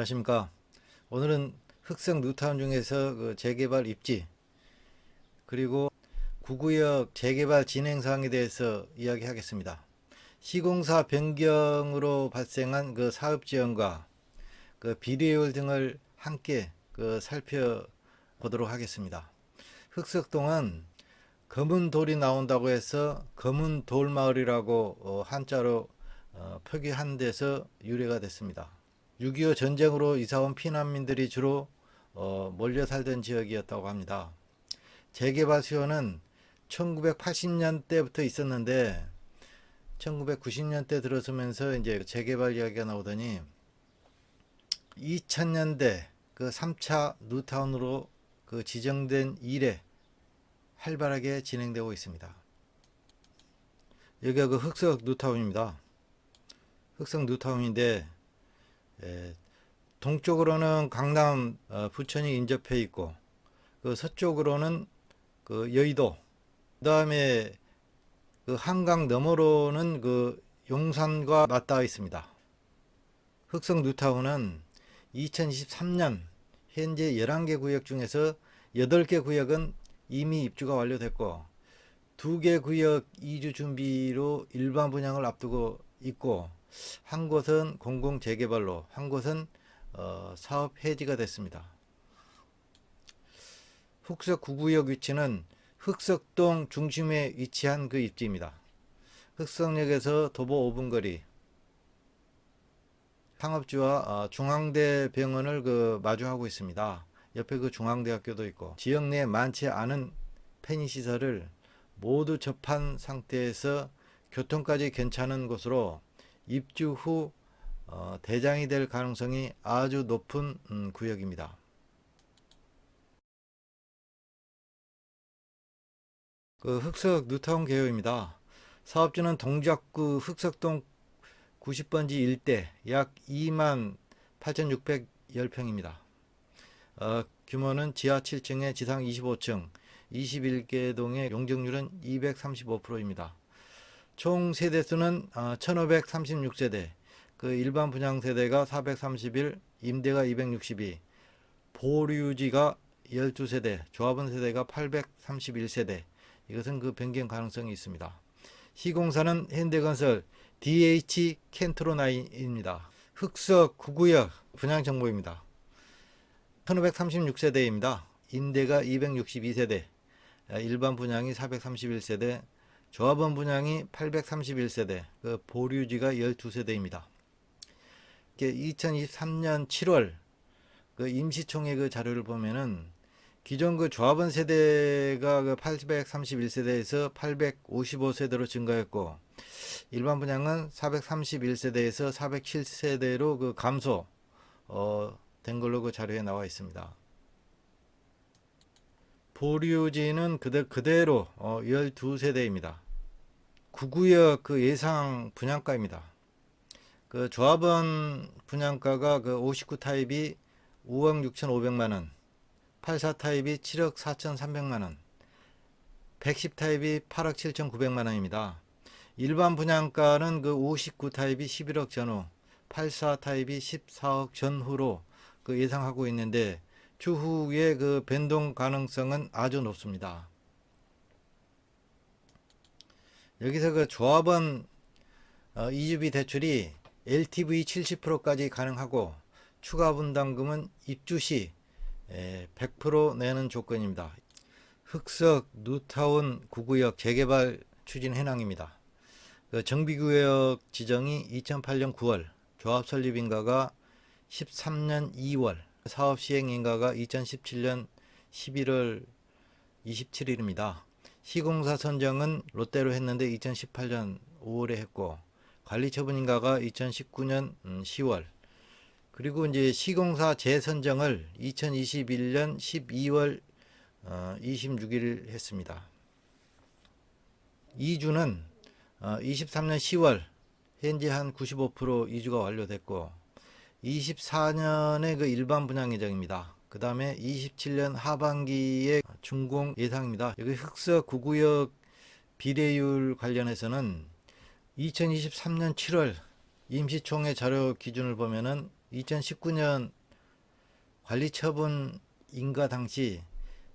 안녕하십니까. 오늘은 흑성 뉴타운 중에서 그 재개발 입지 그리고 구구역 재개발 진행 사항에 대해서 이야기하겠습니다. 시공사 변경으로 발생한 그 사업 지연과 그 비례율 등을 함께 그 살펴보도록 하겠습니다. 흑석동은 검은 돌이 나온다고 해서 검은 돌마을이라고 한자로 표기한 데서 유래가 됐습니다. 6.25 전쟁으로 이사온 피난민들이 주로 몰려 살던 지역이었다고 합니다. 재개발 수요는 1980년대부터 있었는데 1990년대 들어서면서 이제 재개발 이야기가 나오더니 2000년대 그 3차 뉴타운으로 그 지정된 이래 활발하게 진행되고 있습니다. 여기가 그 흑석 뉴타운입니다. 흑석 뉴타운인데 동쪽으로는 강남 부천이 인접해 있고 그 서쪽으로는 그 여의도, 그다음에 그 한강 너머로는 그 용산과 맞닿아 있습니다. 흑석 뉴타운은 2023년 현재 11개 구역 중에서 8개 구역은 이미 입주가 완료됐고 2개 구역 이주 준비로 일반 분양을 앞두고 있고 한 곳은 공공 재개발로 한 곳은 사업 해지가 됐습니다. 흑석 9구역 위치는 흑석동 중심에 위치한 그 입지입니다. 흑석역에서 도보 5분 거리, 상업지와 중앙대병원을 그 마주하고 있습니다. 옆에 그 중앙대학교도 있고 지역 내에 많지 않은 편의시설을 모두 접한 상태에서 교통까지 괜찮은 곳으로 입주 후 대장이 될 가능성이 아주 높은 구역입니다. 그 흑석 뉴타운 개요입니다. 사업주는 동작구 흑석동 90번지 일대 약 28,610평입니다. 규모는 지하 7층에 지상 25층 21개 동의 용적률은 235%입니다. 총 세대수는 1536세대, 그 일반 분양 세대가 431, 임대가 262, 보류지가 12세대, 조합원 세대가 831세대. 이것은 그 변경 가능성이 있습니다. 시공사는 현대건설 DH 켄트로나인입니다. 흑석 9구역 분양 정보입니다. 1536세대입니다. 임대가 262세대, 일반 분양이 431세대, 조합원 분양이 831세대, 그 보류지가 12세대입니다. 2023년 7월 그 임시총회 그 자료를 보면은 기존 그 조합원 세대가 그 831세대에서 855세대로 증가했고 일반 분양은 431세대에서 407세대로 그 감소 된 걸로 그 자료에 나와 있습니다. 보류지는 그대로 12세대입니다. 9구역 그 예상 분양가입니다. 그 조합원 분양가가 그 59 타입이 5억 6,500만원, 84 타입이 7억 4,300만원, 110 타입이 8억 7,900만원입니다. 일반 분양가는 그 59 타입이 11억 전후, 84 타입이 14억 전후로 그 예상하고 있는데 추후에 그 변동 가능성은 아주 높습니다. 여기서 그 조합원 이주비 대출이 LTV 70%까지 가능하고 추가 분담금은 입주 시 100% 내는 조건입니다. 흑석 뉴타운 9구역 재개발 추진 현황입니다. 그 정비구역 지정이 2008년 9월, 조합 설립 인가가 13년 2월, 사업 시행 인가가 2017년 11월 27일입니다. 시공사 선정은 롯데로 했는데 2018년 5월에 했고 관리 처분 인가가 2019년 10월, 그리고 이제 시공사 재선정을 2021년 12월 26일 했습니다. 이주는 23년 10월 현재 한 95% 이주가 완료됐고 24년에 그 일반 분양 예정입니다. 그 다음에 27년 하반기에 준공 예상입니다. 여기 흑석 9구역 비례율 관련해서는 2023년 7월 임시총회 자료 기준을 보면은 2019년 관리처분 인가 당시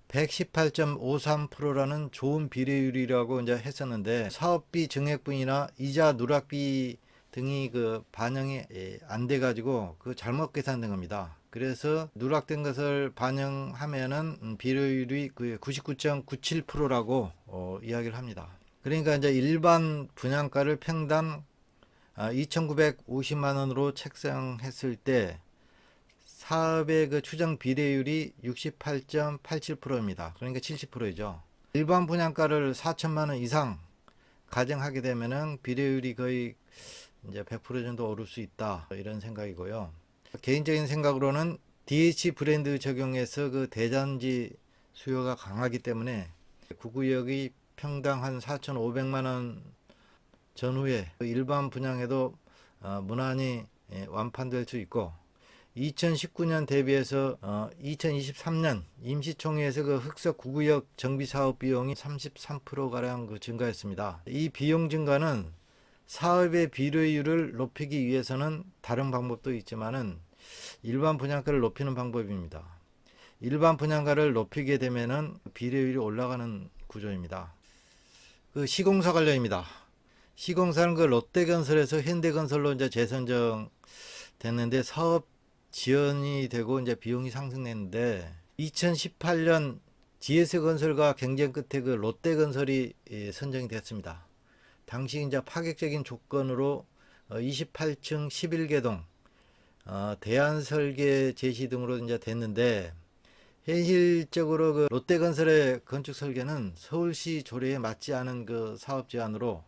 118.53%라는 좋은 비례율이라고 이제 했었는데, 사업비 증액분이나 이자 누락비 등이 그 반영이 안 돼 가지고 그 잘못 계산된 겁니다. 그래서 누락된 것을 반영하면은 비례율이 그 99.97%라고 이야기를 합니다. 그러니까 이제 일반 분양가를 평당 2,950만 원으로 책정했을 때 사업의 그 추정 비례율이 68.87%입니다. 그러니까 70%이죠. 일반 분양가를 4천만 원 이상 가정하게 되면은 비례율이 거의 이제 100% 정도 오를 수 있다, 이런 생각이고요. 개인적인 생각으로는 DH 브랜드 적용해서 그 대단지 수요가 강하기 때문에 구구역이 평당 한 4,500만 원 전후에 일반 분양에도 무난히 완판될 수 있고, 2019년 대비해서 2023년 임시총회에서 그 흑석 구구역 정비 사업 비용이 33%가량 그 증가했습니다. 이 비용 증가는 사업의 비례율을 높이기 위해서는 다른 방법도 있지만은 일반 분양가를 높이는 방법입니다. 일반 분양가를 높이게 되면은 비례율이 올라가는 구조입니다. 그 시공사 관련입니다. 시공사는 그 롯데건설에서 현대건설로 이제 재선정 됐는데, 사업 지연이 되고 이제 비용이 상승했는데, 2018년 GS건설과 경쟁 끝에 그 롯데건설이 선정이 됐습니다. 당시 이제 파격적인 조건으로 28층 11개동 대안설계 제시 등으로 이제 됐는데, 현실적으로 그 롯데건설의 건축 설계는 서울시 조례에 맞지 않은 그 사업 제안으로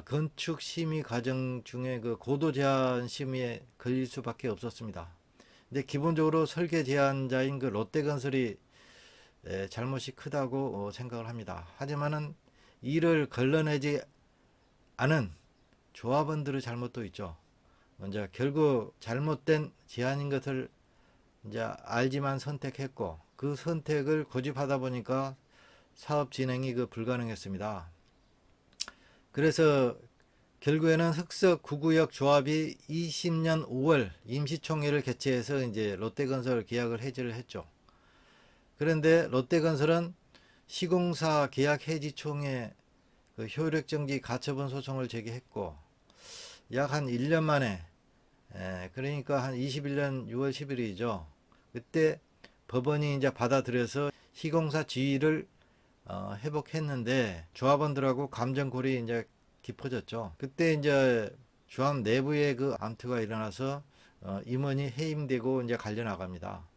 건축 심의 과정 중에 그 고도 제한 심의에 걸릴 수밖에 없었습니다. 근데 기본적으로 설계 제안자인 그 롯데건설이 잘못이 크다고 생각을 합니다. 하지만은 이를 걸러내지 않은 조합원들의 잘못도 있죠. 이제 결국 잘못된 제안인 것을 이제 알지만 선택했고, 그 선택을 고집하다 보니까 사업 진행이 그 불가능했습니다. 그래서 결국에는 흑석 구구역 조합이 20년 5월 임시총회를 개최해서 이제 롯데건설 계약을 해지를 했죠. 그런데 롯데건설은 시공사 계약 해지 총회 그 효력정지 가처분 소송을 제기했고, 약 한 1년 만에, 그러니까 한 21년 6월 10일이죠. 그때 법원이 이제 받아들여서 시공사 지위를 회복했는데, 조합원들하고 감정골이 이제 깊어졌죠. 그때 이제 조합 내부에 그 암투가 일어나서 임원이 해임되고 이제 갈려 나갑니다.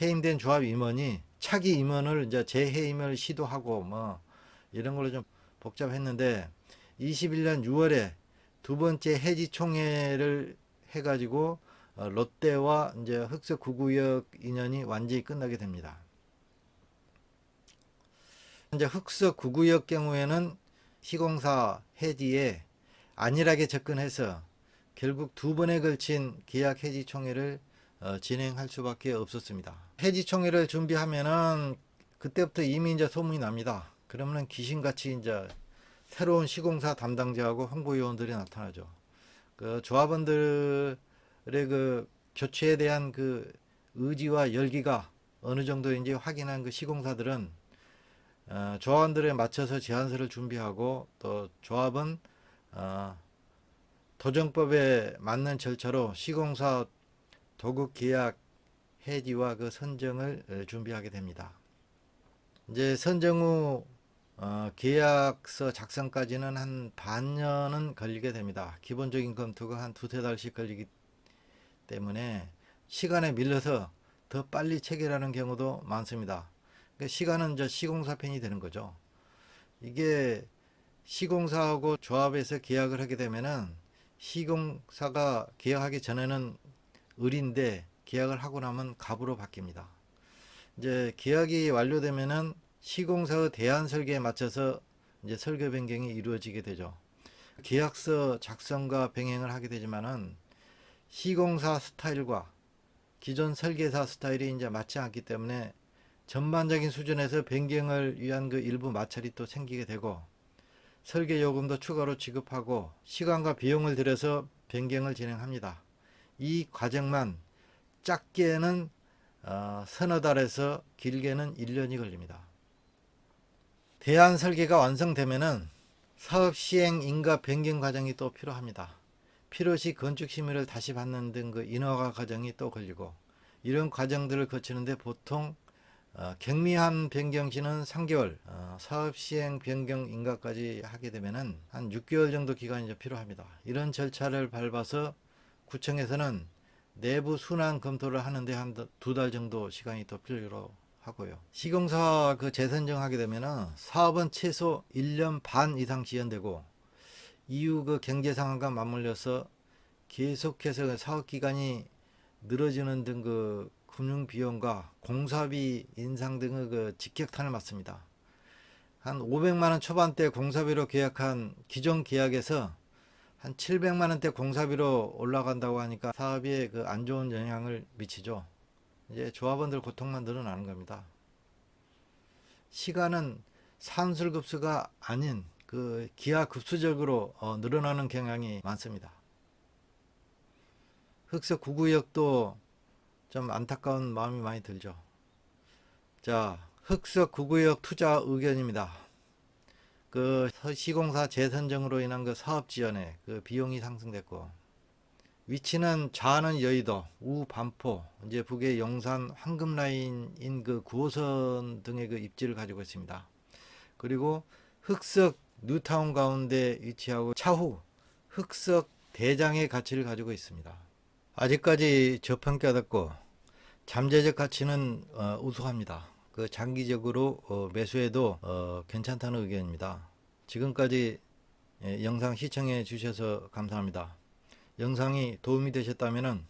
해임된 조합 임원이 차기 임원을 이제 재해임을 시도하고 뭐 이런 걸로 좀 복잡했는데, 21년 6월에 두 번째 해지 총회를 해가지고 롯데와 이제 흑석 구구역 인연이 완전히 끝나게 됩니다. 이제 흑석 구구역 경우에는 시공사 해지에 안일하게 접근해서 결국 두 번에 걸친 계약 해지 총회를 진행할 수밖에 없었습니다. 해지 총회를 준비하면은 그때부터 이미 이제 소문이 납니다. 그러면은 귀신같이 이제 새로운 시공사 담당자하고 홍보요원들이 나타나죠. 그 조합원들의 그 교체에 대한 그 의지와 열기가 어느 정도인지 확인한 그 시공사들은 조합원들에 맞춰서 제안서를 준비하고, 또 조합은 도정법에 맞는 절차로 시공사 도급 계약 해지와 그 선정을 준비하게 됩니다. 이제 선정 후 계약서 작성까지는 한 반년은 걸리게 됩니다. 기본적인 검토가 한 두세 달씩 걸리기 때문에 시간에 밀려서 더 빨리 체결하는 경우도 많습니다. 그러니까 시간은 이제 시공사 편이 되는 거죠. 이게 시공사하고 조합에서 계약을 하게 되면은 시공사가 계약하기 전에는 을인데 계약을 하고 나면 갑으로 바뀝니다. 이제 계약이 완료되면은 시공사의 대안 설계에 맞춰서 이제 설계 변경이 이루어지게 되죠. 계약서 작성과 병행을 하게 되지만은 시공사 스타일과 기존 설계사 스타일이 이제 맞지 않기 때문에 전반적인 수준에서 변경을 위한 그 일부 마찰이 또 생기게 되고, 설계 요금도 추가로 지급하고 시간과 비용을 들여서 변경을 진행합니다. 이 과정만 짧게는 서너 달에서 길게는 1년이 걸립니다. 대안 설계가 완성되면은 사업 시행 인가 변경 과정이 또 필요합니다. 필요시 건축 심의를 다시 받는 등 그 인허가 과정이 또 걸리고, 이런 과정들을 거치는데 보통 경미한 변경 시는 3개월, 사업 시행 변경 인가까지 하게 되면은 한 6개월 정도 기간이 좀 필요합니다. 이런 절차를 밟아서 구청에서는 내부 순환 검토를 하는데 한 2달 정도 시간이 더 필요로 하고요. 시공사 그 재선정하게 되면은 사업은 최소 1년 반 이상 지연되고, 이후 그 경제 상황과 맞물려서 계속해서 그 사업 기간이 늘어지는 등 그 금융 비용과 공사비 인상 등의 그 직격탄을 맞습니다. 한 500만 원 초반대 공사비로 계약한 기존 계약에서 한 700만 원대 공사비로 올라간다고 하니까 사업에 그 안 좋은 영향을 미치죠. 이제 조합원들 고통만 늘어나는 겁니다. 시간은 산술급수가 아닌 그 기하급수적으로 늘어나는 경향이 많습니다. 흑석 9구역도 좀 안타까운 마음이 많이 들죠. 자, 흑석 9구역 투자 의견입니다. 그 시공사 재선정으로 인한 그 사업 지연에 그 비용이 상승됐고, 위치는 좌는 여의도, 우 반포, 이제 북의 용산 황금 라인인 그 9호선 등의 그 입지를 가지고 있습니다. 그리고 흑석 뉴타운 가운데 위치하고 차후 흑석 대장의 가치를 가지고 있습니다. 아직까지 저평가됐고 잠재적 가치는 우수합니다. 그 장기적으로 매수해도 괜찮다는 의견입니다. 지금까지 영상 시청해 주셔서 감사합니다. 영상이 도움이 되셨다면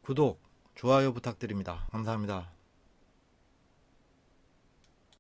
구독, 좋아요 부탁드립니다. 감사합니다.